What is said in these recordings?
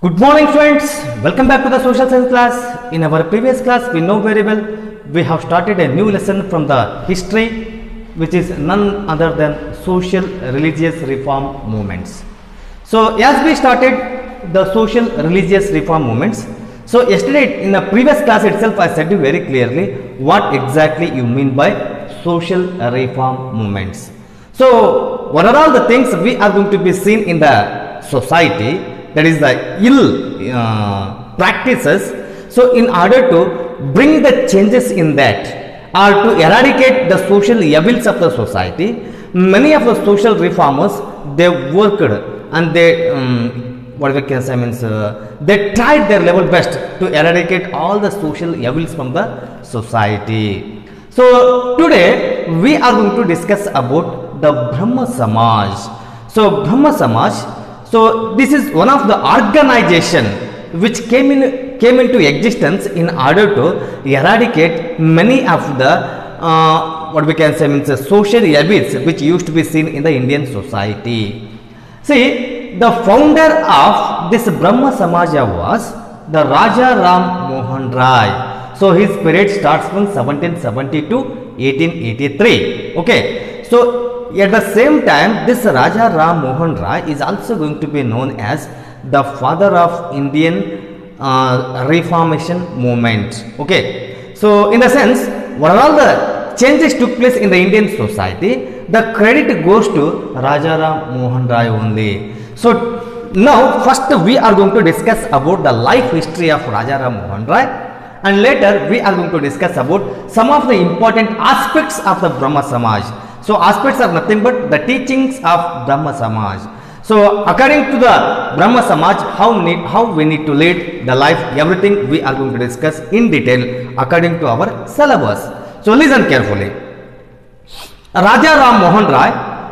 Good morning friends, welcome back to the social science class. In our previous class we know very well we have started a new lesson from the history which is none other than social religious reform movements. So as we started the social religious reform movements, so yesterday in the previous class itself I said you very clearly what exactly you mean by social reform movements. So what are all the things we are going to be seen in the society, that is the ill practices. So in order to bring the changes in that or to eradicate the social evils of the society, many of the social reformers they worked and they what we can say means they tried their level best to eradicate all the social evils from the society. So today we are going to discuss about the Brahma Samaj. So Brahma Samaj, so this is one of the organization which came into existence in order to eradicate many of the what we can say means social evils which used to be seen in the Indian society. See, the founder of this Brahma Samaja was the Raja Ram Mohan Rai. So his period starts from 1770 to 1883. Okay, so at the same time, this Raja Ram Mohan Rai is also going to be known as the father of Indian Reformation movement. Okay, so in the sense, what all the changes took place in the Indian society, the credit goes to Raja Ram Mohan Rai only. So now, first we are going to discuss about the life history of Raja Ram Mohan Rai, and later we are going to discuss about some of the important aspects of the Brahma Samaj. So aspects are nothing but the teachings of Brahma Samaj. So according to the Brahma Samaj, how we need to lead the life, everything we are going to discuss in detail according to our syllabus. So listen carefully. Raja Ram Mohan Rai,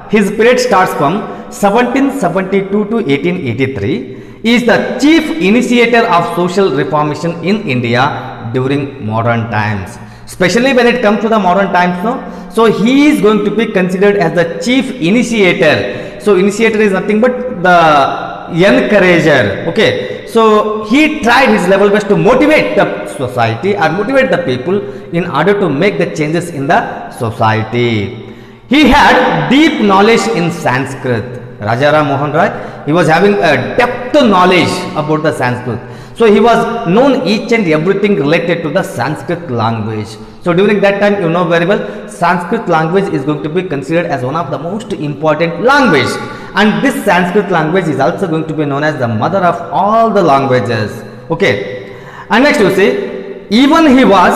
his period starts from 1772 to 1883. He is the chief initiator of social reformation in India during modern times. Especially when it comes to the modern times, no? So he is going to be considered as the chief initiator. So initiator is nothing but the encourager. Okay, so he tried his level best to motivate the society or motivate the people in order to make the changes in the society. He had deep knowledge in Sanskrit. Raja Ram Mohan Rai, he was having a depth knowledge about the Sanskrit. So he was known each and everything related to the Sanskrit language. So during that time, you know very well, Sanskrit language is going to be considered as one of the most important language. And this Sanskrit language is also going to be known as the mother of all the languages. Okay. And next you see, even he was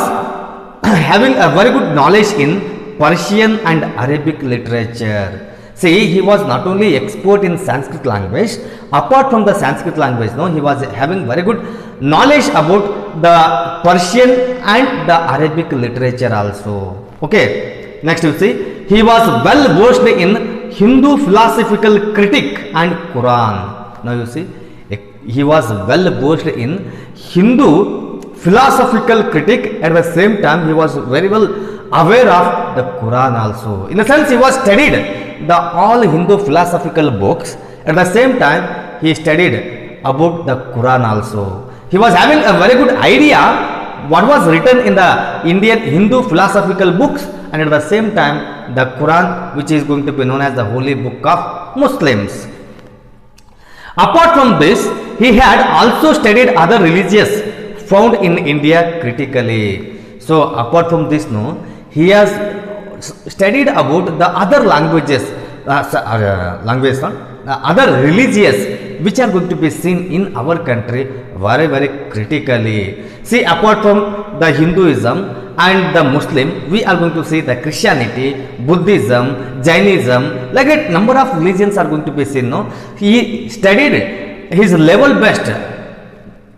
having a very good knowledge in Persian and Arabic literature. See, he was not only expert in Sanskrit language, apart from the Sanskrit language, no, he was having very good knowledge about the Persian and the Arabic literature also. Okay, next you see, he was well versed in Hindu philosophical critique and Quran. Now you see, he was well versed in Hindu philosophical critique. At the same time, he was very well aware of the Quran also. In a sense, he was studied the all Hindu philosophical books. At the same time, he studied about the Quran also. He was having a very good idea what was written in the Indian Hindu philosophical books, and at the same time the Quran, which is going to be known as the holy book of Muslims. Apart from this, he had also studied other religions found in India critically. So apart from this, no, he has studied about the other languages, other religions which are going to be seen in our country very critically. See, apart from the Hinduism and the Muslim, we are going to see the Christianity, Buddhism, Jainism, like a number of religions are going to be seen. No, he studied his level best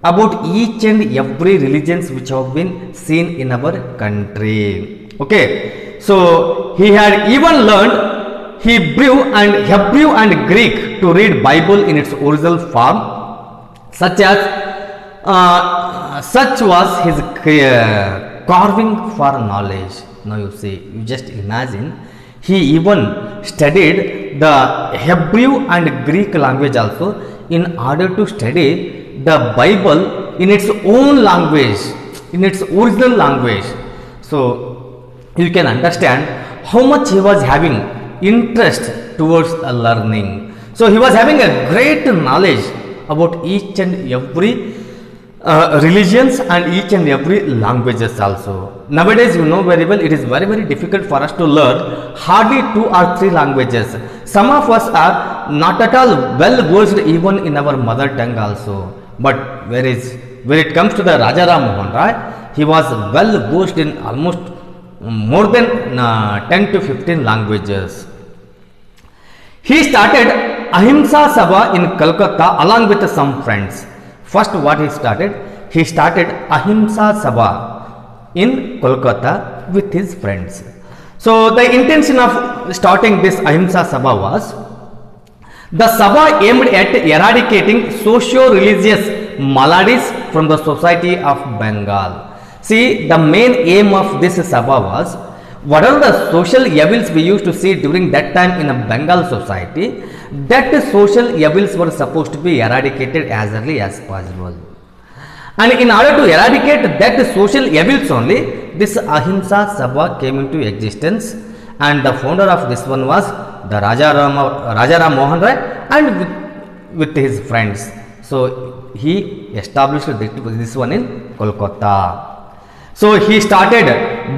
about each and every religions which have been seen in our country. Okay, so he had even learned Hebrew and Greek to read Bible in its original form, such was his carving for knowledge. Now you see, you just imagine, he even studied the Hebrew and Greek language also in order to study the Bible in its own language, in its original language. So you can understand how much he was having interest towards learning. So he was having a great knowledge about each and every religions and each and every languages also. Nowadays, you know very well, it is very difficult for us to learn hardly 2 or 3 languages. Some of us are not at all well versed even in our mother tongue also. But where it comes to the Raja Ram Mohan Rai, he was well versed in almost more than 10 to 15 languages. He started Ahimsa Sabha in Calcutta along with some friends. First, what he started Ahimsa Sabha in Kolkata with his friends. So the intention of starting this Ahimsa Sabha was, the Sabha aimed at eradicating socio-religious maladies from the society of Bengal. See, the main aim of this Sabha was, what are the social evils we used to see during that time in a Bengal society, that social evils were supposed to be eradicated as early as possible. And in order to eradicate that social evils only, this Ahimsa Sabha came into existence, and the founder of this one was the Raja Ram Mohan Rai and with his friends. So he established this one in Kolkata. So he started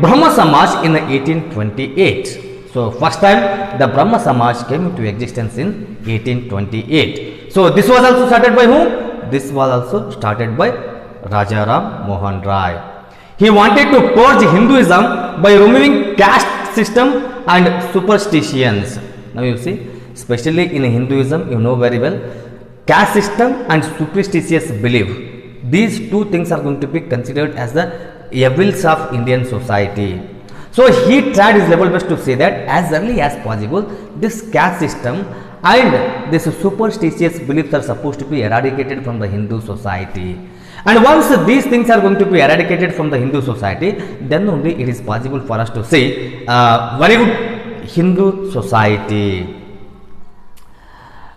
Brahma Samaj in 1828. So first time the Brahma Samaj came into existence in 1828. So this was also started by whom? This was also started by Raja Ram Mohan Rai. He wanted to purge Hinduism by removing caste system and superstitions. Now you see, especially in Hinduism, you know very well, caste system and superstitious belief, these two things are going to be considered as the evils of Indian society. So he tried his level best to say that as early as possible, this caste system and this superstitious beliefs are supposed to be eradicated from the Hindu society. And once these things are going to be eradicated from the Hindu society, then only it is possible for us to see very good Hindu society.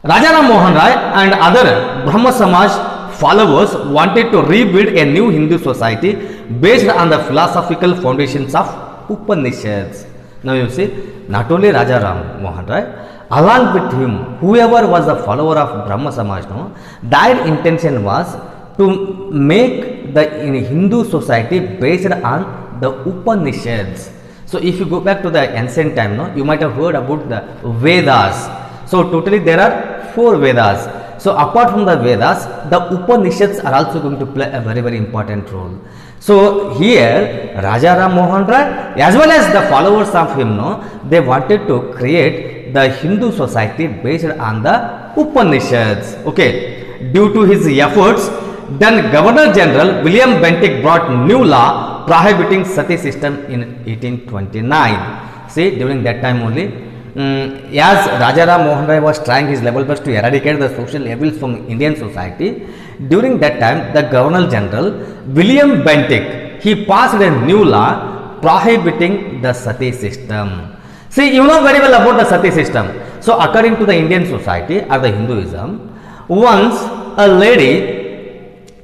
Raja Ram Mohan Rai and other Brahma Samaj followers wanted to rebuild a new Hindu society based on the philosophical foundations of Upanishads. Now you see, not only Raja Ram Mohan Rai, along with him, whoever was the follower of Brahma Samaj, no, their intention was to make the Hindu society based on the Upanishads. So if you go back to the ancient time, no, you might have heard about the Vedas. So totally there are 4 Vedas. So apart from the Vedas, the Upanishads are also going to play a very important role. So here Raja Ram Mohan Rai as well as the followers of him, no, they wanted to create the Hindu society based on the Upanishads. Okay, due to his efforts, then Governor General William Bentinck brought new law prohibiting sati system in 1829. See, during that time only, as Raja Ram Mohan Rai was trying his level best to eradicate the social evils from Indian society, during that time the Governor General William Bentinck, he passed a new law prohibiting the sati system. See, you know very well about the sati system. So according to the Indian society or the Hinduism, once a lady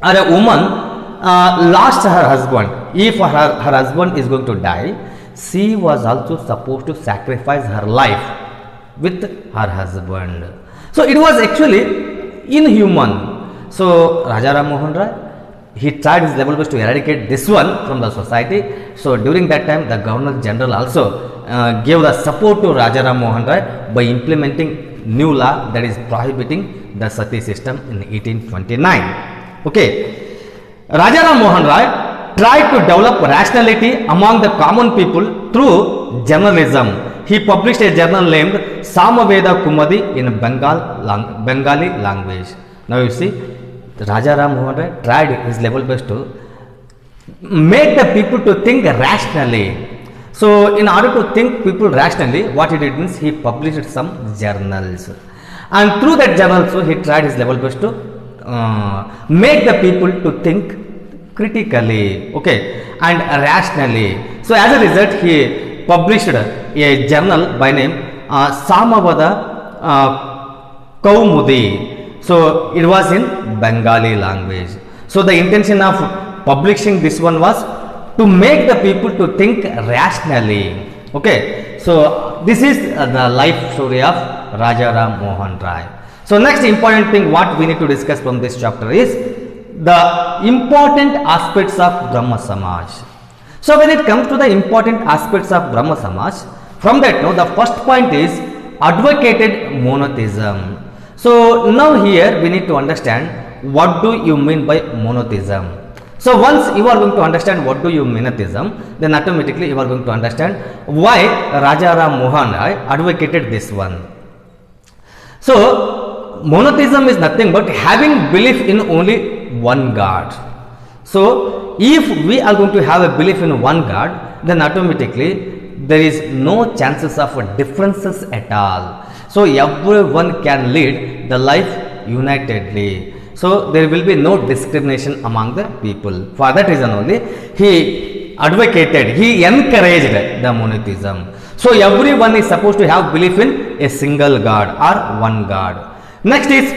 or a woman lost her husband, if her husband is going to die, she was also supposed to sacrifice her life with her husband. So it was actually inhuman. So Raja Ram Mohan Rai, he tried his level best to eradicate this one from the society. So during that time, the Governor General also gave the support to Raja Ram Mohan Rai by implementing new law that is prohibiting the sati system in 1829. Okay, Raja Ram Mohan Rai tried to develop rationality among the common people through journalism. He published a journal named Samaveda Kumadi in Bengali language. Now you see, Raja Ram Mohan Rai tried his level best to make the people to think rationally. So in order to think people rationally, what he did means he published some journals, and through that journal, so he tried his level best to make the people to think critically, okay, and rationally. So as a result, he published a journal by name Samaveda Kaumudi. So it was in Bengali language. So the intention of publishing this one was to make the people to think rationally. Okay, so this is the life story of Raja Ram Mohan Rai. So next important thing what we need to discuss from this chapter is the important aspects of Brahma Samaj. So when it comes to the important aspects of Brahma Samaj, from that now the first point is advocated monotheism. So now here we need to understand what do you mean by monotheism. So once you are going to understand what do you mean monotheism, then automatically you are going to understand why Raja Ram Mohan Rai advocated this one. So monotheism is nothing but having belief in only one God. So if we are going to have a belief in one God, then automatically there is no chances of differences at all. So everyone can lead the life unitedly. So there will be no discrimination among the people. For that reason only he advocated, he encouraged the monotheism. So everyone is supposed to have belief in a single God or one God. Next is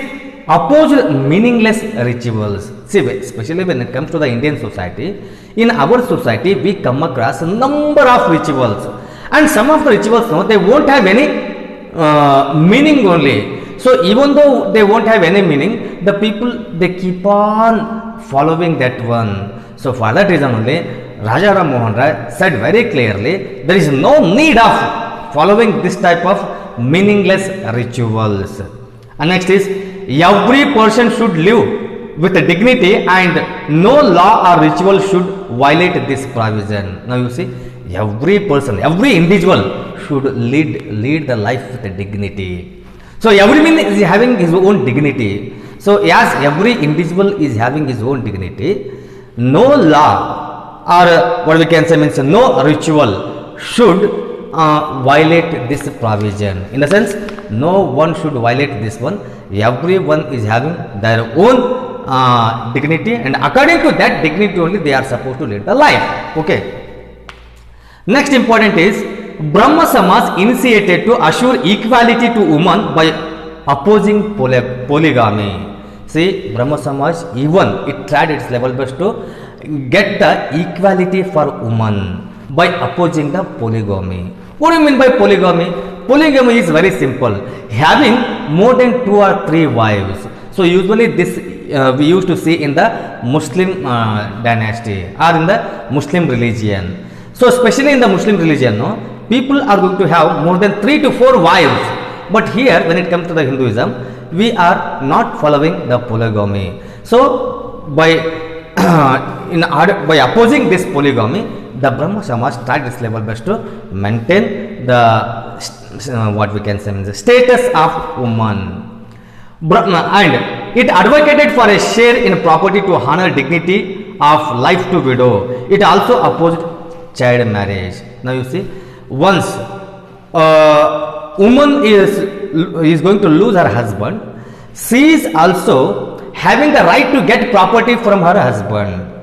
opposed meaningless rituals. See, especially when it comes to the Indian society, in our society we come across a number of rituals, and some of the rituals no, they won't have any meaning only. So even though they won't have any meaning, the people they keep on following that one. So for that reason only Raja Ram Mohan Rai said very clearly there is no need of following this type of meaningless rituals. And next is every person should live with dignity and no law or ritual should violate this provision. Now you see, every person, every individual should lead the life with dignity. So everyone is having his own dignity. So as every individual is having his own dignity, no law or what we can say means no ritual should violate this provision. In the sense, no one should violate this one. Everyone is having their own dignity, and according to that dignity only they are supposed to lead the life. Okay. Next important is Brahma Samaj initiated to assure equality to women by opposing polygamy. See, Brahma Samaj even it tried its level best to get the equality for women by opposing the polygamy. What do you mean by polygamy? Polygamy is very simple, having more than 2 or 3 wives. So usually this we used to see in the Muslim dynasty or in the Muslim religion. So especially in the Muslim religion, no, people are going to have more than 3 to 4 wives. But here when it comes to the Hinduism, we are not following the polygamy. So by by opposing this polygamy, the Brahma Samaj tried its level best to maintain the what we can say means the status of woman. And it advocated for a share in property to honor dignity of life to widow. It also opposed child marriage. Now you see, once a woman is going to lose her husband, she is also having the right to get property from her husband.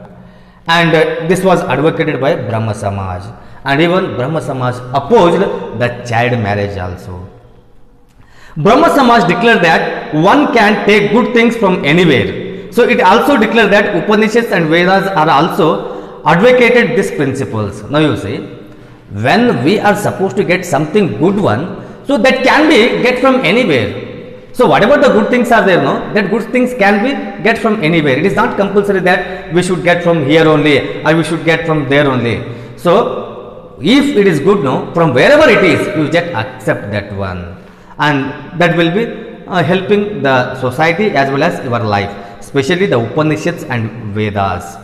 And this was advocated by Brahma Samaj. And even Brahma Samaj opposed the child marriage also. Brahma Samaj declared that one can take good things from anywhere. So it also declared that Upanishads and Vedas are also advocated these principles. Now you see, when we are supposed to get something good one, so that can be get from anywhere. So whatever the good things are there, no, that good things can be get from anywhere. It is not compulsory that we should get from here only or we should get from there only. So if it is good, no, from wherever it is, you just accept that one, and that will be helping the society as well as your life, especially the Upanishads and Vedas.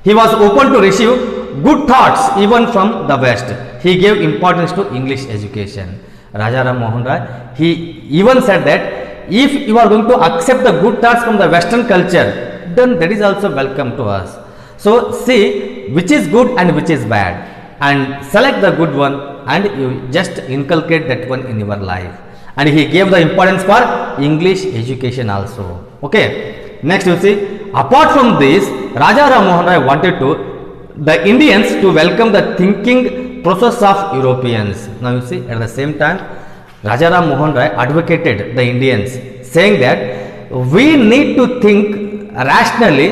He was open to receive good thoughts even from the West. He gave importance to English education. Raja Ram Mohan Rai, he even said that if you are going to accept the good thoughts from the Western culture, then that is also welcome to us. So see which is good and which is bad, and select the good one and you just inculcate that one in your life. And he gave the importance for English education also. Okay. Next you see, apart from this, Raja Ram Mohan Rai wanted to the Indians to welcome the thinking process of Europeans. Now you see, at the same time, Raja Ram Mohan Rai advocated the Indians, saying that we need to think rationally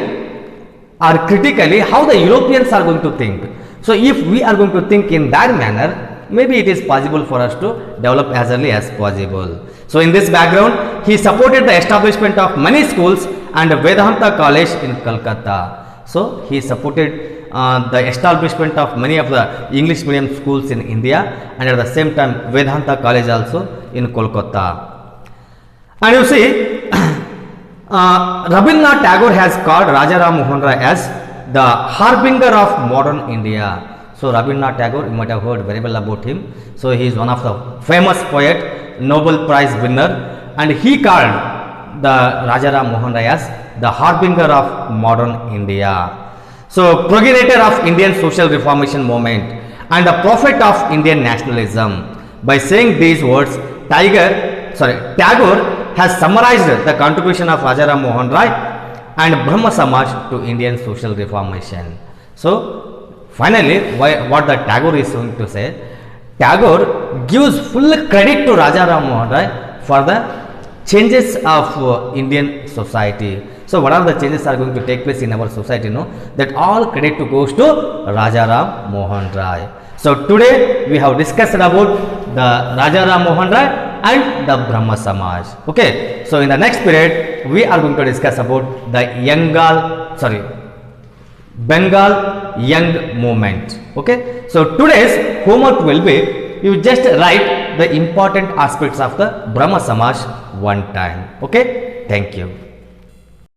or critically how the Europeans are going to think. So if we are going to think in that manner, maybe it is possible for us to develop as early as possible. So in this background, he supported the establishment of many schools and Vedanta College in Calcutta. So he supported the establishment of many of the English medium schools in India, and at the same time Vedanta College also in Kolkata. And you see, Rabindranath Tagore has called Rajaram Mohan Rai as the harbinger of modern India. So Rabindranath Tagore, you might have heard very well about him. So he is one of the famous poet, Nobel Prize winner, and he called the Rajaram Mohan Rai as the harbinger of modern India. So progenitor of Indian social reformation movement and the prophet of Indian nationalism. By saying these words, Tagore has summarized the contribution of Rajaram Mohan Rai and Brahma Samaj to Indian social reformation. So finally, what the Tagore is going to say, Tagore gives full credit to Rajaram Mohan Rai for the changes of Indian society. So what are the changes are going to take place in our society? No, that all credit goes to Rajaram Mohan Rai. So today we have discussed about the Rajaram Mohan Rai and the Brahma Samaj. Okay, so in the next period we are going to discuss about the Bengal Young Movement. Okay, so today's homework will be, you just write the important aspects of the Brahma Samaj one time. Okay, thank you.